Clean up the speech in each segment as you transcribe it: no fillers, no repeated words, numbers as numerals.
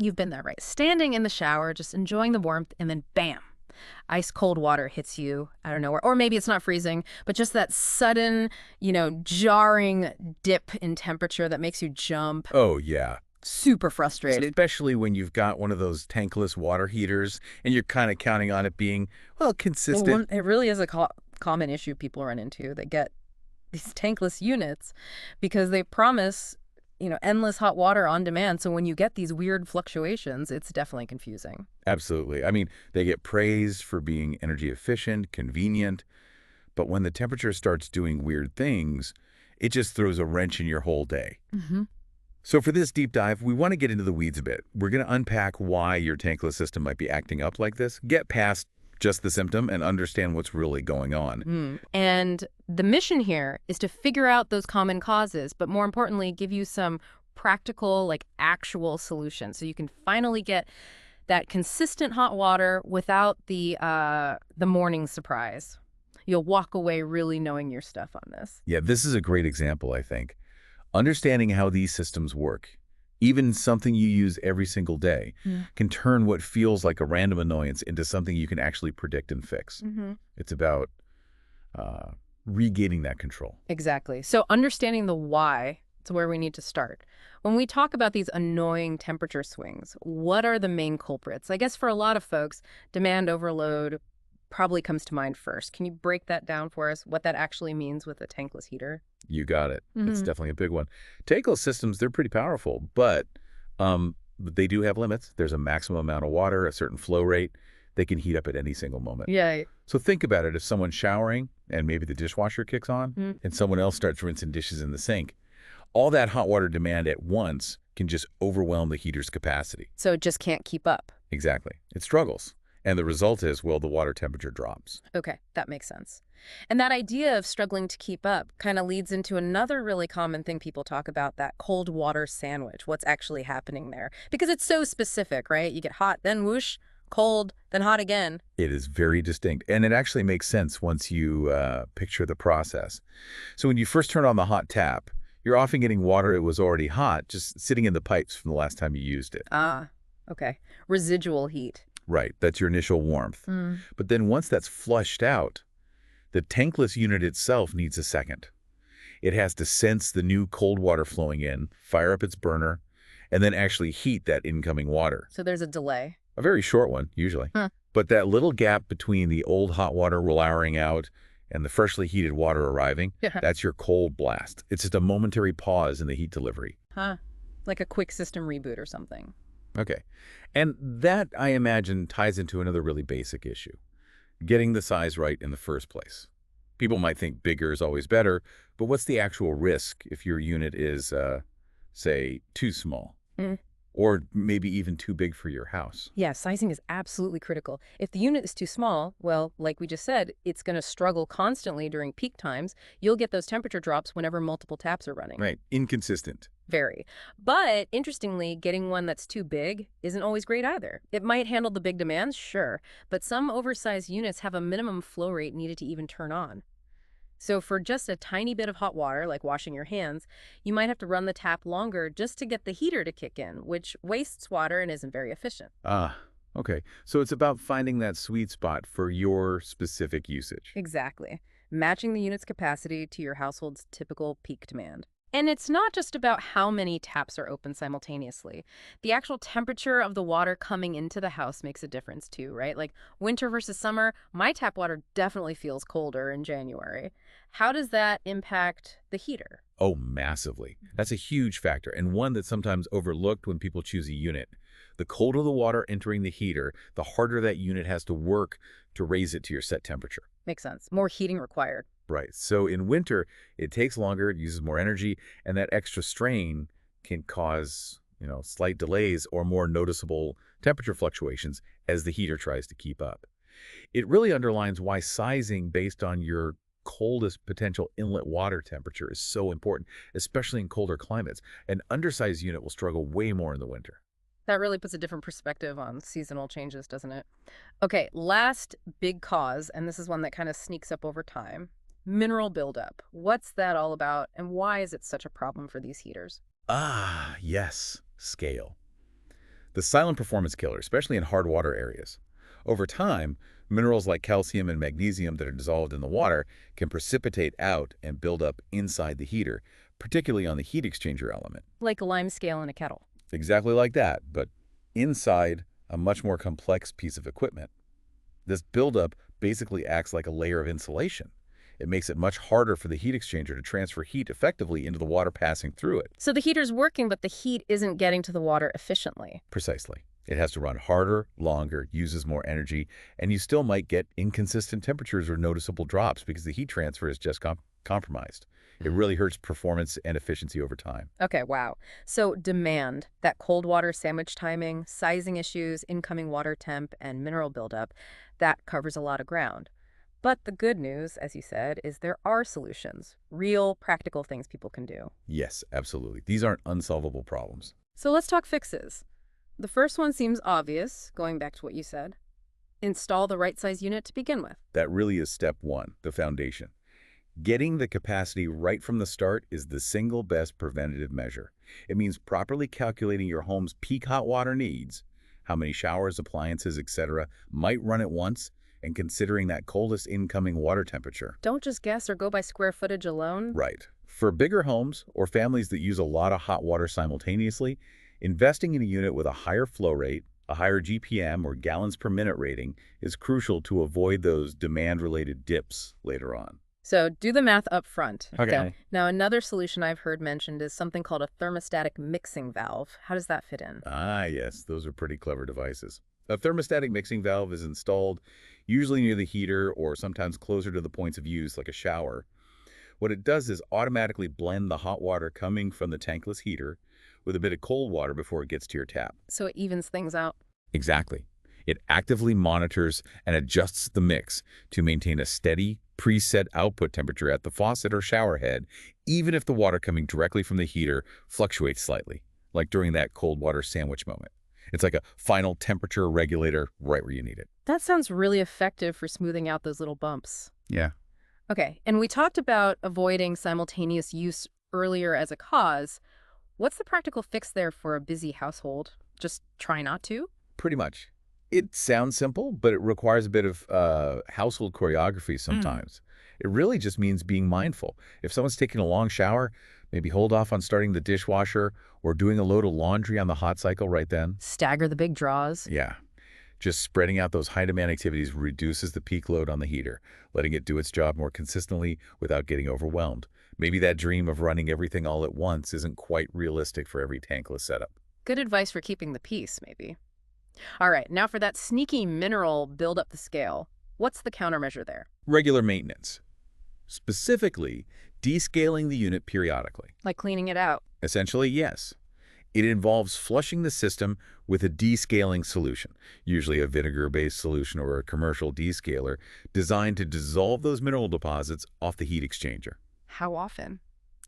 You've been there, right? Standing in the shower, just enjoying the warmth, and then bam, ice cold water hits you out of nowhere. Or maybe it's not freezing, but just that sudden, jarring dip in temperature that makes you jump. Oh, yeah. Super frustrated. Especially when you've got one of those tankless water heaters and you're kind of counting on it being, well, consistent. It really is a common issue people run into that get these tankless units because they promise, endless hot water on demand. So when you get these weird fluctuations, it's definitely confusing. Absolutely. I mean, they get praised for being energy efficient, convenient, but when the temperature starts doing weird things, it just throws a wrench in your whole day. Mm-hmm. So for this deep dive, we want to get into the weeds a bit. We're going to unpack why your tankless system might be acting up like this, get past just the symptom, and understand what's really going on. And the mission here is to figure out those common causes, but more importantly, give you some practical, actual solutions so you can finally get that consistent hot water without the morning surprise. You'll walk away really knowing your stuff on this. Yeah, this is a great example, I think. Understanding how these systems work, even something you use every single day, can turn what feels like a random annoyance into something you can actually predict and fix. Mm-hmm. It's about regaining that control. Exactly. So understanding the why is where we need to start. When we talk about these annoying temperature swings, what are the main culprits? I guess for a lot of folks, demand overload probably comes to mind first. Can you break that down for us, what that actually means with a tankless heater? You got it. It's definitely a big one. Tankless systems, they're pretty powerful, but they do have limits. There's a maximum amount of water, a certain flow rate. They can heat up at any single moment. Yeah. So think about it. If someone's showering and maybe the dishwasher kicks on and someone else starts rinsing dishes in the sink, all that hot water demand at once can just overwhelm the heater's capacity. So it just can't keep up. Exactly. It struggles. And the result is, well, the water temperature drops. Okay, that makes sense. And that idea of struggling to keep up kind of leads into another really common thing people talk about, that cold water sandwich, what's actually happening there. Because it's so specific, right? You get hot, then whoosh, cold, then hot again. It is very distinct. And it actually makes sense once you picture the process. So when you first turn on the hot tap, you're often getting water that was already hot, just sitting in the pipes from the last time you used it. Ah, okay. Residual heat. Right, that's your initial warmth. But then once that's flushed out, the tankless unit itself needs a second. It has to sense the new cold water flowing in, fire up its burner, and then actually heat that incoming water. So there's a delay. A very short one, usually. But that little gap between the old hot water lowering out and the freshly heated water arriving, that's your cold blast. It's just a momentary pause in the heat delivery. Like a quick system reboot or something. Okay. And that, I imagine, ties into another really basic issue, getting the size right in the first place. People might think bigger is always better, but what's the actual risk if your unit is, say, too small? Or maybe even too big for your house? Yeah, sizing is absolutely critical. If the unit is too small, well, like we just said, it's going to struggle constantly during peak times. You'll get those temperature drops whenever multiple taps are running. Right. Inconsistent. Very. But interestingly, getting one that's too big isn't always great either. It might handle the big demands, sure, but some oversized units have a minimum flow rate needed to even turn on. So for just a tiny bit of hot water, like washing your hands, you might have to run the tap longer just to get the heater to kick in, which wastes water and isn't very efficient. Okay. So it's about finding that sweet spot for your specific usage. Exactly. Matching the unit's capacity to your household's typical peak demand. And it's not just about how many taps are open simultaneously. The actual temperature of the water coming into the house makes a difference too, right? Like winter versus summer, my tap water definitely feels colder in January. How does that impact the heater? Oh, massively. That's a huge factor, and one that's sometimes overlooked when people choose a unit. The colder the water entering the heater, the harder that unit has to work to raise it to your set temperature. Makes sense. More heating required. Right. So in winter, it takes longer, it uses more energy, and that extra strain can cause, slight delays or more noticeable temperature fluctuations as the heater tries to keep up. It really underlines why sizing based on your coldest potential inlet water temperature is so important, especially in colder climates. An undersized unit will struggle way more in the winter. That really puts a different perspective on seasonal changes, doesn't it? Okay, last big cause, and this is one that kind of sneaks up over time. Mineral buildup. What's that all about, and why is it such a problem for these heaters? Yes, scale. The silent performance killer, especially in hard water areas. Over time, minerals like calcium and magnesium that are dissolved in the water can precipitate out and build up inside the heater, particularly on the heat exchanger element. Like a lime scale in a kettle. Exactly like that, but inside a much more complex piece of equipment. This buildup basically acts like a layer of insulation. It makes it much harder for the heat exchanger to transfer heat effectively into the water passing through it. So the heater's working, but the heat isn't getting to the water efficiently. Precisely. It has to run harder, longer, uses more energy, and you still might get inconsistent temperatures or noticeable drops because the heat transfer is just compromised. It really hurts performance and efficiency over time. Okay, wow. So demand, that cold water sandwich timing, sizing issues, incoming water temp, and mineral buildup, that covers a lot of ground. But the good news, as you said, is there are solutions, real practical things people can do. Yes, absolutely. These aren't unsolvable problems. So let's talk fixes. The first one seems obvious, going back to what you said. Install the right size unit to begin with. That really is step one, the foundation. Getting the capacity right from the start is the single best preventative measure. It means properly calculating your home's peak hot water needs, how many showers, appliances, etc. might run at once, and considering that coldest incoming water temperature. Don't just guess or go by square footage alone. Right. For bigger homes or families that use a lot of hot water simultaneously, investing in a unit with a higher flow rate, a higher GPM or gallons per minute rating is crucial to avoid those demand-related dips later on. So do the math up front. Okay. Now, another solution I've heard mentioned is something called a thermostatic mixing valve. How does that fit in? Ah, yes, those are pretty clever devices. A thermostatic mixing valve is installed usually near the heater or sometimes closer to the points of use like a shower. What it does is automatically blend the hot water coming from the tankless heater with a bit of cold water before it gets to your tap. So it evens things out. Exactly. It actively monitors and adjusts the mix to maintain a steady, preset output temperature at the faucet or shower head, even if the water coming directly from the heater fluctuates slightly, like during that cold water sandwich moment. It's like a final temperature regulator right where you need it. That sounds really effective for smoothing out those little bumps. Yeah. Okay, and we talked about avoiding simultaneous use earlier as a cause. What's the practical fix there for a busy household? Just try not to? Pretty much. It sounds simple, but it requires a bit of household choreography sometimes. It really just means being mindful. If someone's taking a long shower, maybe hold off on starting the dishwasher or doing a load of laundry on the hot cycle right then. Stagger the big draws. Yeah. Just spreading out those high-demand activities reduces the peak load on the heater, letting it do its job more consistently without getting overwhelmed. Maybe that dream of running everything all at once isn't quite realistic for every tankless setup. Good advice for keeping the peace, maybe. All right, now for that sneaky mineral build up the scale. What's the countermeasure there? Regular maintenance. Specifically, descaling the unit periodically. Like cleaning it out. Essentially, yes. It involves flushing the system with a descaling solution, usually a vinegar-based solution or a commercial descaler, designed to dissolve those mineral deposits off the heat exchanger. How often?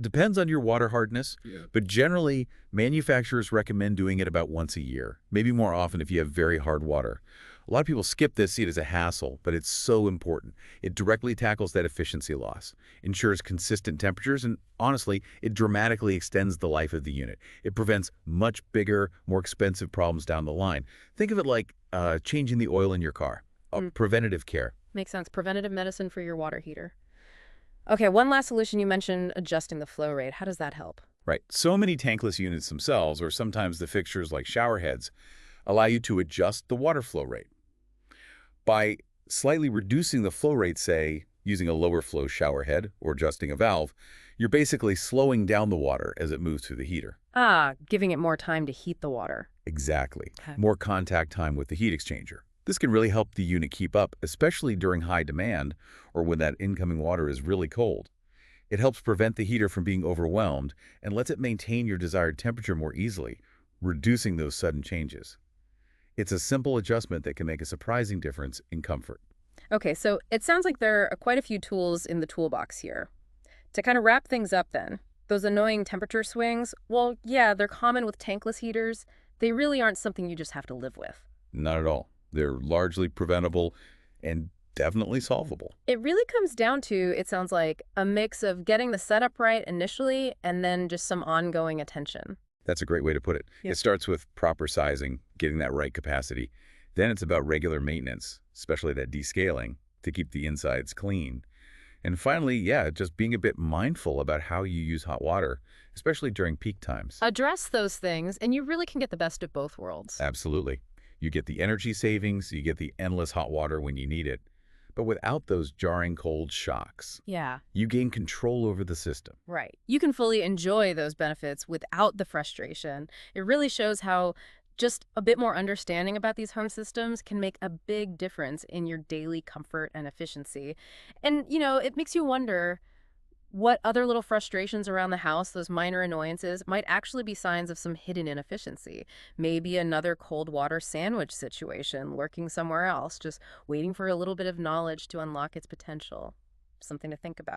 Depends on your water hardness, but generally, manufacturers recommend doing it about once a year, maybe more often if you have very hard water. A lot of people skip this, see it as a hassle, but it's so important. It directly tackles that efficiency loss, ensures consistent temperatures, and honestly, it dramatically extends the life of the unit. It prevents much bigger, more expensive problems down the line. Think of it like changing the oil in your car, preventative care. Makes sense. Preventative medicine for your water heater. Okay, one last solution you mentioned, adjusting the flow rate. How does that help? Right. So many tankless units themselves, or sometimes the fixtures like shower heads, allow you to adjust the water flow rate. By slightly reducing the flow rate, say, using a lower flow shower head or adjusting a valve, you're basically slowing down the water as it moves through the heater. Ah, giving it more time to heat the water. Exactly. Okay. More contact time with the heat exchanger. This can really help the unit keep up, especially during high demand or when that incoming water is really cold. It helps prevent the heater from being overwhelmed and lets it maintain your desired temperature more easily, reducing those sudden changes. It's a simple adjustment that can make a surprising difference in comfort. Okay, so it sounds like there are quite a few tools in the toolbox here. To kind of wrap things up then, those annoying temperature swings, well, yeah, they're common with tankless heaters. They really aren't something you just have to live with. Not at all. They're largely preventable and definitely solvable. It really comes down to, it sounds like, a mix of getting the setup right initially and then just some ongoing attention. That's a great way to put it. It Yep. starts with proper sizing, getting that right capacity. Then it's about regular maintenance, especially that descaling, to keep the insides clean. And finally, yeah, just being a bit mindful about how you use hot water, especially during peak times. Address those things, and you really can get the best of both worlds. Absolutely. You get the energy savings, you get the endless hot water when you need it, but without those jarring cold shocks. Yeah. You gain control over the system. Right. You can fully enjoy those benefits without the frustration. It really shows how just a bit more understanding about these home systems can make a big difference in your daily comfort and efficiency. And, it makes you wonder what other little frustrations around the house, those minor annoyances, might actually be signs of some hidden inefficiency. Maybe another cold water sandwich situation lurking somewhere else, just waiting for a little bit of knowledge to unlock its potential. Something to think about.